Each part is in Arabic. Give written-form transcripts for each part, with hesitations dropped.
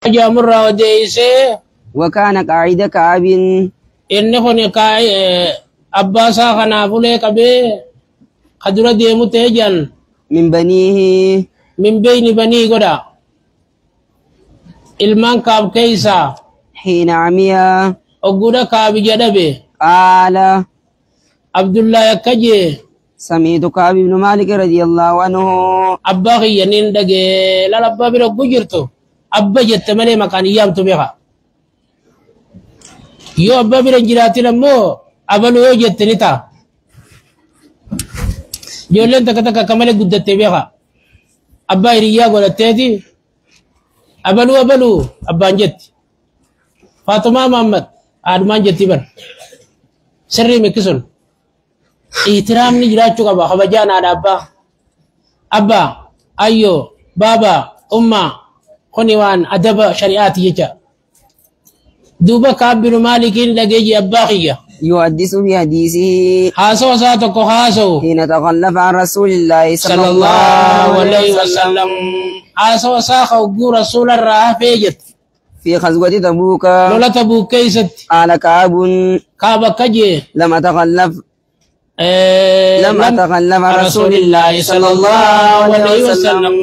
جامر وديسه وكان قاعد كعب إني خوني كاي أباسا خنافولي كبي خدرة ديمو تيجان من بنيه من بين بني قدا ilmaan kaab keeysa حين عمي ogguda kaabi jedhabe قال abdullahi akka jee سمعت كعب بن مالك رضي الله عنه abbaa kiyya nin dhagee lala abbaa bira oggu jirtu abba jette malee maqaan iyyaamtu beeka yoo abbaa bira hin jiraatin ammoo abalu yoo jette ni ta'a ijoolleen takka takka akka malee guddatte beeka abbaa hiriyyaa godhatteeti abalu abbaan jetti Faatumaa Muhammad adumaan jetti bar sirrii mikkisun ihtiraamni jiraachuu qaba kabajaan haadha abbaa ayyoo baabaa ummaa kuni waan adaba shari'aati jecha duuba Kaab bin Maalikiin dhageeji abbaa kiyya يحدث بحديثه haasoo isaa tokko haasoo حين تخلف عن رسول الله صلى صلى الله الله عليه عليه وسلم وسلم haasoo isaa kawguu rasuula irraa hafee jette في غزوة تبوك lola Tabuuk keeysatti قال كعب Kaab akka jee لم أتخلف عن رسول الله صلى الله عليه وسلم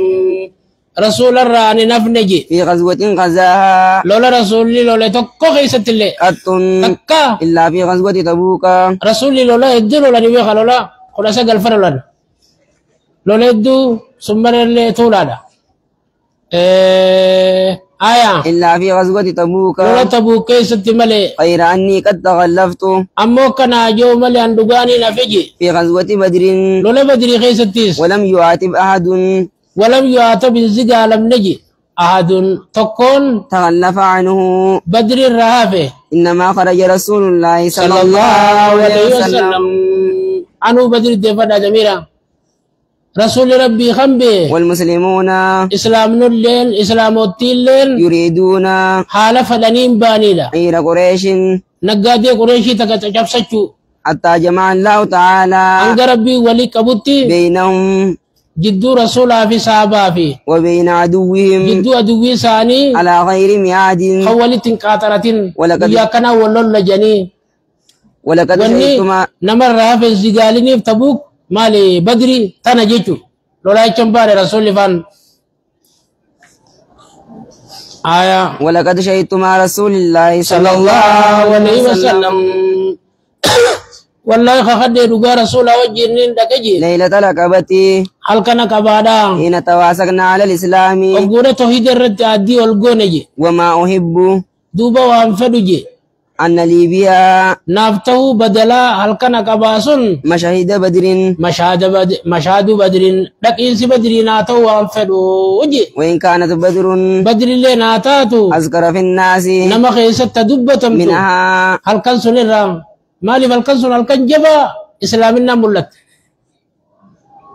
رسول الراني نفنجي في غزوة غزاها لولا رسولي لولا تكو خيست اللي قط تكا إلا في غزوة تبوك رسولي لولا يدو لولا نبيخ لولا خلاصة قلفر لولا يدو سمر اللي تولادا آية إلا في غزوة تبوك لولا تبوك كيست ملي غير أني قد تخلفت أمو كان جو ملي أندقاني نفجي في غزوة بدر لولا بدري خيستيس ولم يعاتب أحد ولم يعتب الزقا لم نجي أحد تكون تخلف عنه بدر الرهافه إنما خرج رسول الله صلى الله عليه وسلم عنه بدر الدفاع جميلة رسول ربي خنبه والمسلمون إسلام نلين إسلام التيلين يريدون حال فلانين بانيلا غير قريش نقادي قريشي تكتشف سچو حتى جمع الله تعالى أنك ربي ولي كبوتي بينهم جدو رسولا في صحابا في وبين عدوهم جدو أدوي ساني على غير ميعاد خولت قاطرة ولقد وياكنا ولول جني ولقد وني شهدتما نمر رافع الزقالين في تبوك مالي بدري تانا جيتو لولا يتشمبار رسول فان آية ولقد شهدت مع رسول الله صلى الله عليه وسلم والله خخد رجال رسول وجنين دكجي ليلة العقبة هل كان كبادا حين تواصقنا على الإسلام وقولة توحيد الرد عدي والقونجي وما أحب دوبا وانفدجي أن لي بها نافته بدلا هل كان كباسون مشاهد بدر مشاهد بدر لك إنسي بدري ناتو وانفدو وجي وإن كانت بدر بدر اللي ناتاتو أذكر في الناس نما خيست دبتم منها هل كان سنرام مالي فالكنسون هل كان جبا إسلامنا ملت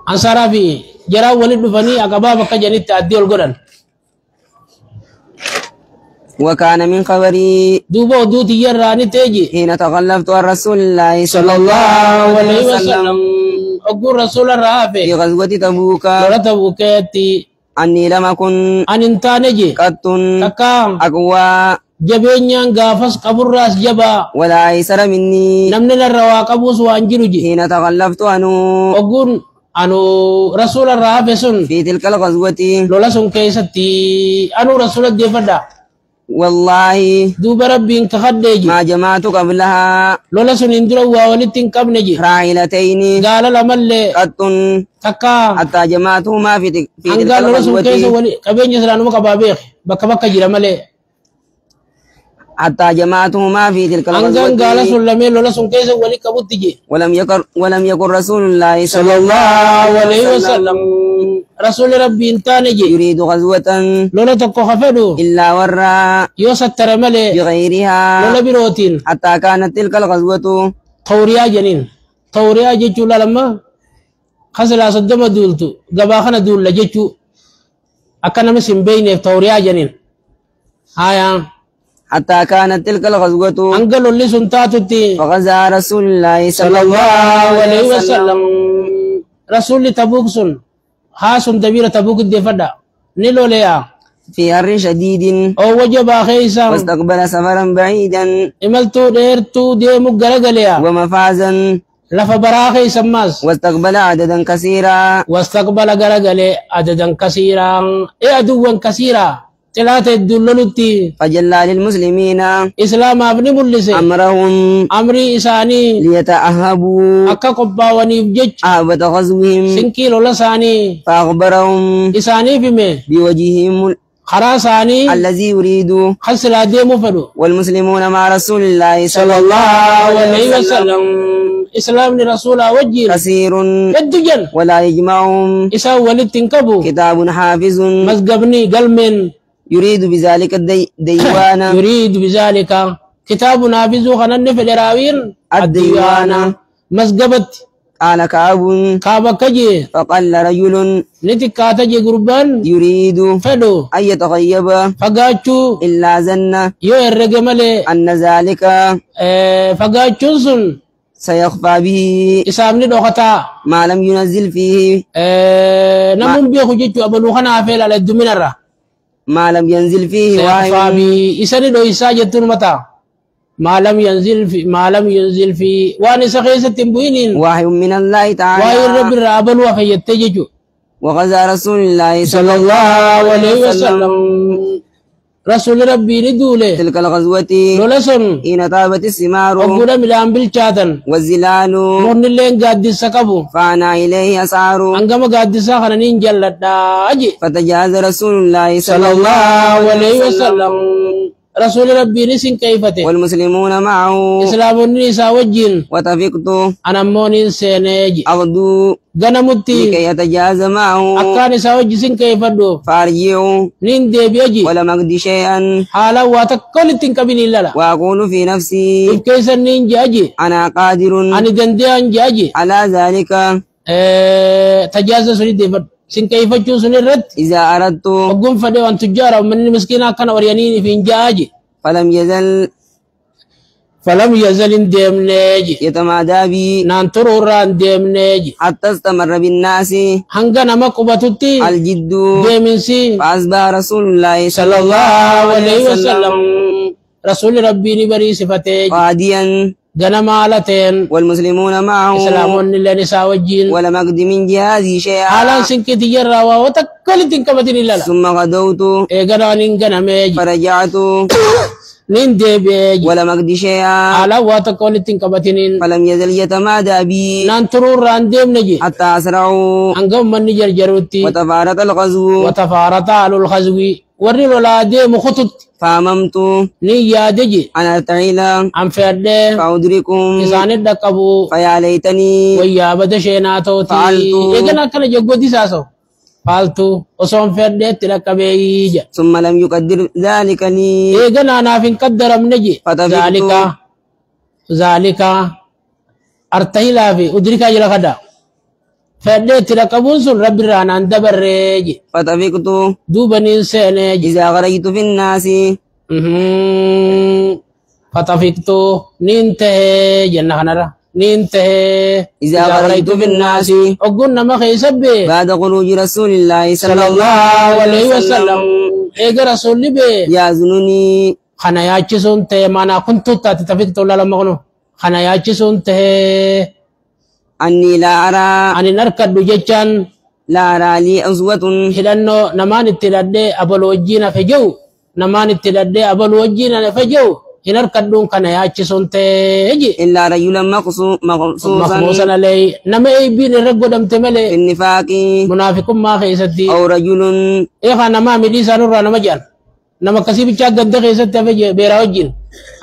أنصارا في جرا ولد فني أقبابا كجاني تأدي القرآن وكان من خبري دوبا دوتي يراني تيجي حين تخلفت عن رسول الله صلى الله عليه وسلم أقول رسول في الرافع غزوة تبوك ولا تبوكيتي أني لم أكن أن انتانجي قط تكام أقوى جبينيان غافس قبر راس جبا ولا أيسر مني نمن الروا قبوس وانجلجي حين تخلفت عنه أقول أنو رسول الرافع سن في تلك الغزوة لولا سن كيستي أنو رسول الدفدا والله دوب ربي انك خديجي ما جمعت قبلها لولا سن اندروا ولتن كبنجي راحلتين قال لمل قط تكا حتى جمعتهما في تلك أنقال لولا سن كيس الغزوة ولي كبين جسرانو مكبابيخ بكا جرى ملي حتى جمعتهما في تلك أنقال قال الغزوة سن لمن لولا سن كيس ولي كبوتجي ولم يكن رسول الله صلى الله عليه وسلم رسول ربي انتانجي يريد غزوة لولا تكو خفدو إلا ورى يوستر ملي بغيرها لولا بروتين حتى كانت تلك الغزوة توريا جنين توريا جيتشو لما خسلا صدم دولتو غباخنا دول لجيتشو أكنا مسم بين توريا جنين هايا حتى كانت تلك الغزوة أنقل اللي سنتاتتي فغزا رسول الله صلى الله عليه وسلم رسول تبوك سن ها سن دبير تبوك الدفدا نلو ليا في حر شديد أو وجب خيسا واستقبل سفرا بعيدا إملتو ديرتو ديمو غرغليا ومفازا لف براخي سماس واستقبل عددا كثيرا واستقبل غرغلي عددا كثيرا عدوا كثيرا ثلاثة الدلولتي فجلى للمسلمين إسلام أبني ملسي أمرهم أمري إساني ليتأهبوا أكا قبا ونيبجج أهبة غزوهم سنكيلو لساني فأخبرهم إساني فيمي بوجههم خراساني الذي يريد خسلا ديمو فدو والمسلمون مع رسول الله صلى الله عليه وسلم إسلام رسول وجير كثير يدجن ولا يجمعهم إسا ولد تنكبو كتاب حافظ مزقبني قلمن يريد بذلك الديوان يريد بذلك كتاب نافذ خنن في الراوين الديوان مزقبت قال كعب كابا كجي فقال رجل نتكاتا جي قربان يريد فدو أن يتغيب فقاتشو إلا زن يو الرقمالي أن ذلك فقاتشو سن سيخفى به إسامني دوختا ما لم ينزل فيه نمون بيخو جيتو أبنو خنا فيل على الدمين الرا ما لم ينزل فيه سيخفى وحي بي إساني دو إسا جتون متا ما لم ينزل في وان سخيسة تنبوينين وحي من الله وهي تعالى الرب الرابن وفيت تججو وغزا رسول الله صلى الله عليه وسلم رسول ربي ندوله تلك الغزوة لولسون حين طابت الثمار وقولا ملان بالشاتن والزلال مرن اللين قاد سكبو فانا إليه أسعار أنقم قاد ساخنين جلد أجي فتجاز رسول الله صلى الله عليه وسلم رسول ربي نسين كيفته والمسلمون معه إسلام النساء وجين وتفقت أنا مونين سينيجي أغدو غنمتي لكي يتجاز معه أكان نساء وجسين كيفدو فارجعوا نين دي بيجي ولم أقضي شيئا حالا واتكل تنكبين إلا وأقول في نفسي كيسا نين جاجي أنا قادر أنا دنديان جاجي على ذلك تجاز سنين دي فد سن كيفتشو سنين رد إذا أردت وقم فدي وان تجارة ومن مسكينة كان وريانين في جاجي فلم يزل ديم نيجي يتمادى بي نانترو ران ديم نيجي حتى استمر بالناس هنگا نمك وبتوتي الجد ديمن سي فأصبح رسول الله صلى الله عليه وسلم رسول ربي نبري صفتي قاديا غنمالتين والمسلمون معه إسلامون لنساء وجين ولم أقض من جهازي شيئا حالا سنكي تجرى وتكل تنكبتين إلا ثم غدوت إيقرانين غنميجي فرجعت نين دي بيجي ولم أقض شيئا حالا وتكل تنكبتين فلم يزل يتمادى بي نانترو ران ديم نجي حتى أسرعوا هنگم من جرجروتي وتفارت الغزو وتفارت على الخزو ورّي ولا ديم خطط فأممت ني يادجي أن أرتعيل أم فرده فأدركم إسان الدقبو فيا ليتني ويا بدا شيناتوتي فعلتو إيقنا كان جغوتي ساسو فالتو وصوم فرده تلقبيج ثم لم يقدر ذلك لي إيقنا نافين قدر منجي فتفقت ذلك أرتهلا في أدرك أجل خدا فرده تلقبون سن رب الرانان دبريج فتفقت دوبنين سينيج إذا غريت في الناس فتفقتو ننتهي جنة خنرا ننتهي إذا غريت في الناس أقولنا ما خيسبه بعد خروج رسول الله صلى الله عليه وسلم إيجا رسول بي يأذنني خنا ياچسون ته مانا كنت تتفقتو لما قلو خنا ياچسون ته أني لا أرى أني نركد جيشان لا أرى لي أسوة هدانو نمان اتلاد أبل وجينا فجو نمان اتلاد أبل وجينا فجو هنركد دون خنا ياچسون ته إلا رجلا مخصوصا عليه نما يبين الرجل دم تملي النفاق منافق ما خيستي أو رجل إيه نما مدي سانور نما جان نما كسيب تشاغ قد خيست فجي بيراوجين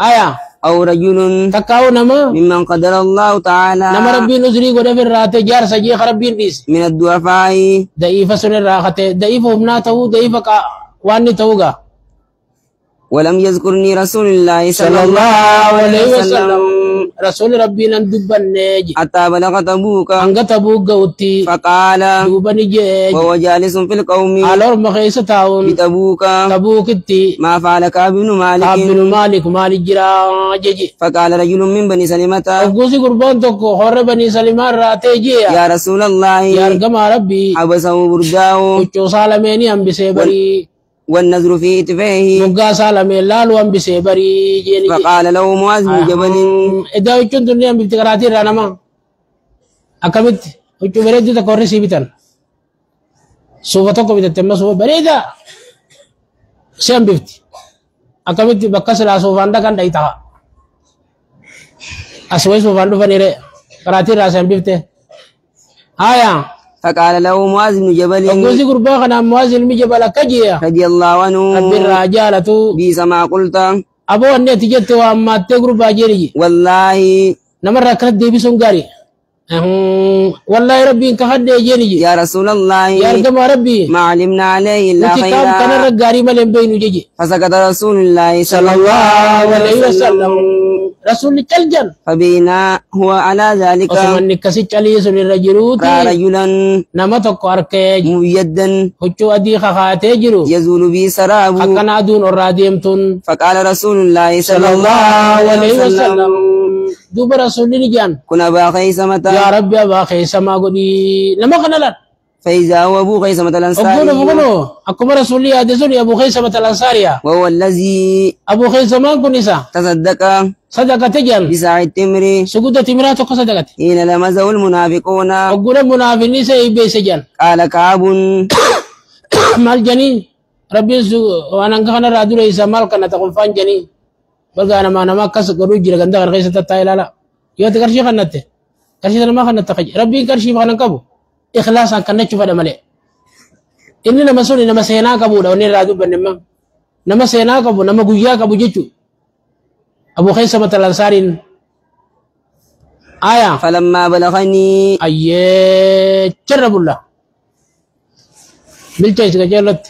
آية أو رجل تكاو نما ممن قدر الله تعالى نما ربي نزري قد في الرات جار سجي خربين بيس من الضعفاء ضعيف سن الراحة ضعيف ابناته ضعيف واني توغا ولم يذكرني رسول الله صلى الله عليه وسلم رسول ربي ندبن نيجي حتى بلغ تبوك أنغا تبوك غوتي فقال دوبن جيج وهو جالس في القوم على مخيسة تاون بتبوك تبوك التي ما فعل كعب بن كعب بن مالك مالك جرا جيجي فقال رجل من بني سلمة أقوسي قربان توكو خور بني سلمان راتي جيا يا رسول الله يا رقم ربي حبسه برداه وچو سالميني هم بسيبري والنذر في إتفاهه. مقا سالم اللال وانبسي بري جيني فقال له معاذ بن جبل إذا وجدت الدنيا بابتكاراتي رانما أكملت وجدت بريد تكورسي بيتن سوف تقوم بتتم سوف بريدة سيام بفتي أكملت بكسر سوف عندك عند إيتها أسوي سوف عنده فنيرة كراتي راسم بفتي آية فقال له معاذ بن جبل أقول قربا خنا معاذ بن جبل كجيا رضي الله عنه رب الرجالة بئس ما قلت أبو أن تجت وأما تقرب جري والله نمر كرد دي بسونغاري والله ربي إنك حد جري يا رسول الله يا رجل ربي ما علمنا عليه إلا وتكام خيرا. كان الرجاري ملين بين جي فسكت رسول الله صلى الله عليه وسلم رسول الجن فبينا هو على ذلك وسمن كسيت عليه سن الرجلوت رأى رجلا نمتك أركيج مبيدا هجو أدي خخاتي جرو يزول به سراب أكنا دون الراديمتون فقال رسول الله صلى الله عليه وسلم دوب رسول الجن كنا أبا خيسمة يا ربي أبا خيسما قدي لما قنلت فإذا هو أبو خيسمة الأنصاري أكما رسولي أدسوني أبو خيسمة الأنصارية وهو الذي أبو خيسمة كنسا تصدق صدقة جن بساع التمر سجودة تمرات صدقة حين لمزه المنافقون أقول المنافقين سيبي سجن قال كعب مال جنين ربي وانا كان رادو ليس مال كان تقول فان جنين بلغا أنا ما نما كس قروج جل غندا غير تتايلا لا يو تكرشي خنته كرشي ما خنته خج ربي كرشي فان كبو إخلاصا كان نشوف هذا ملء إننا مسؤول إنما سينا كبو ده وني رادو بنما نما سينا كبو نما غويا كبو جيتو أبو خيسمة الأنصارين آية فلما بلغني أيه جرب الله بالجيش كجلت